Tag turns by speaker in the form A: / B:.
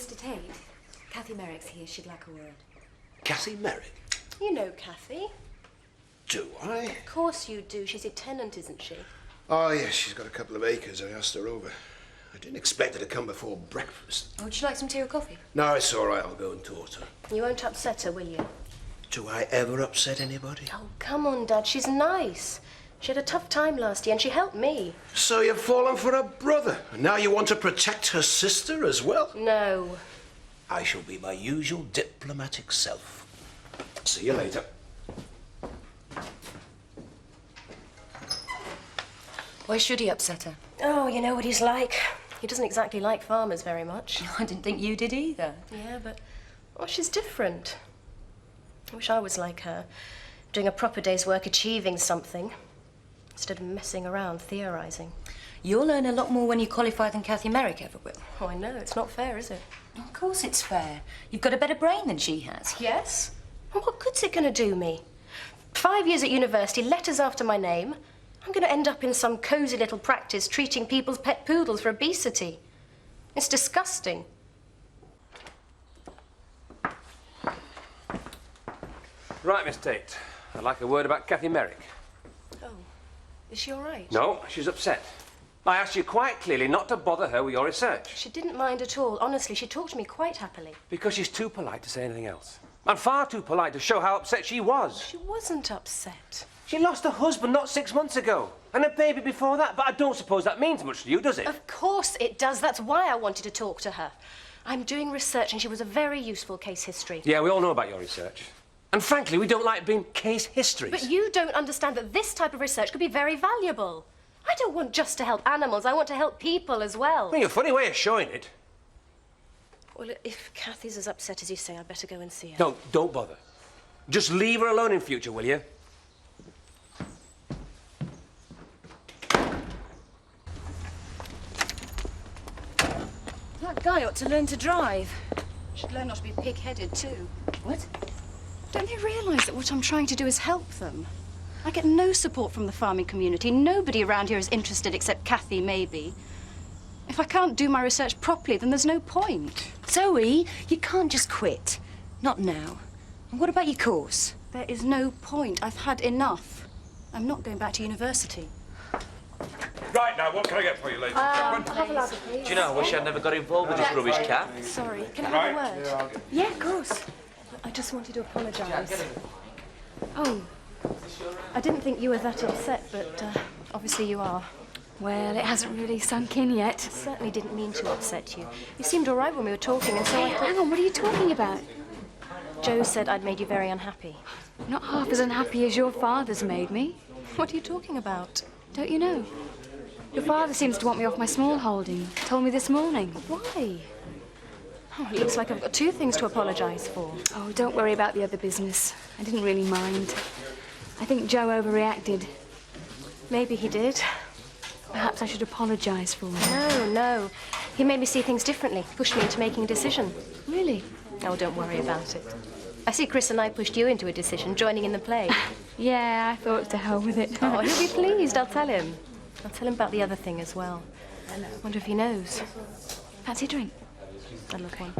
A: Mr. Tate, Kathy Merrick's here. She'd like a word.
B: Kathy Merrick?
C: You know Kathy.
B: Do I?
C: Of course you do. She's a tenant, isn't she?
B: Oh, yes, she's got a couple of acres. I asked her over. I didn't expect her to come before breakfast.
A: Oh, would you like some tea or coffee?
B: No, it's all right. I'll go and talk to her.
C: You won't upset her, will you?
B: Do I ever upset anybody?
C: Oh, come on, Dad. She's nice. She had a tough time last year and she helped me.
B: So you've fallen for her brother, and now you want to protect her sister as well?
C: No.
B: I shall be my usual diplomatic self. See you later.
A: Why should he upset her?
C: Oh, you know what he's like. He doesn't exactly like farmers very much.
A: I didn't think you did either.
C: Yeah, but... well, she's different. I wish I was like her. Doing a proper day's work, achieving something. Instead of messing around, theorising.
A: You'll earn a lot more when you qualify than Kathy Merrick ever will.
C: Oh, I know. It's not fair, is it?
A: Of course it's fair. You've got a better brain than she has.
C: Yes? Well, what good's it going to do me? 5 years at university, letters after my name. I'm going to end up in some cosy little practice treating people's pet poodles for obesity. It's disgusting.
D: Right, Miss Tate. I'd like a word about Kathy Merrick.
C: Oh, is she all right?
D: No, she's upset. I asked you quite clearly not to bother her with your research.
C: She didn't mind at all. Honestly, she talked to me quite happily.
D: Because she's too polite to say anything else. And far too polite to show how upset she was.
C: She wasn't upset.
D: She lost her husband not 6 months ago. And a baby before that. But I don't suppose that means much to you, does it?
C: Of course it does. That's why I wanted to talk to her. I'm doing research and she was a very useful case history.
D: Yeah, we all know about your research. And frankly, we don't like being case histories.
C: But you don't understand that this type of research could be very valuable. I don't want just to help animals. I want to help people as well.
D: Well, you're a funny way of showing it.
C: Well, if Kathy's as upset as you say, I'd better go and see her.
D: No, don't bother. Just leave her alone in future, will you?
A: That guy ought to learn to drive. Should learn not to be pig-headed, too.
E: What? Don't they realise that what I'm trying to do is help them? I get no support from the farming community. Nobody around here is interested except Kathy, maybe. If I can't do my research properly, then there's no point.
A: Zoe, you can't just quit. Not now. And what about your course?
E: There is no point. I've had enough. I'm not going back to university.
F: Right, now, what can I get for you, ladies and gentlemen?
G: Do you know, I wish I'd never got involved with this rubbish cat.
C: Sorry, can I have a word?
F: Yeah,
C: Yeah, of course. I just wanted to apologise. Oh, I didn't think you were that upset, but obviously you are.
H: Well, it hasn't really sunk in yet.
C: I certainly didn't mean to upset you. You seemed all right when we were talking, and so I thought...
H: Hang on, what are you talking about?
C: Joe said I'd made you very unhappy.
H: Not half as unhappy as your father's made me.
C: What are you talking about?
H: Don't you know? Your father seems to want me off my small holding. Told me this morning.
C: Why? Oh, it looks like I've got two things to apologise for.
H: Oh, don't worry about the other business. I didn't really mind. I think Joe overreacted.
C: Maybe he did.
H: Perhaps I should apologise for him.
C: No. He made me see things differently, pushed me into making a decision.
H: Really?
C: Oh, don't worry about it. I see Chris and I pushed you into a decision, joining in the play.
H: Yeah, I thought to hell with it.
C: Oh, he'll be pleased. I'll tell him. I'll tell him about the other thing as well. Wonder if he knows.
H: Fancy a drink?
C: I'd look one.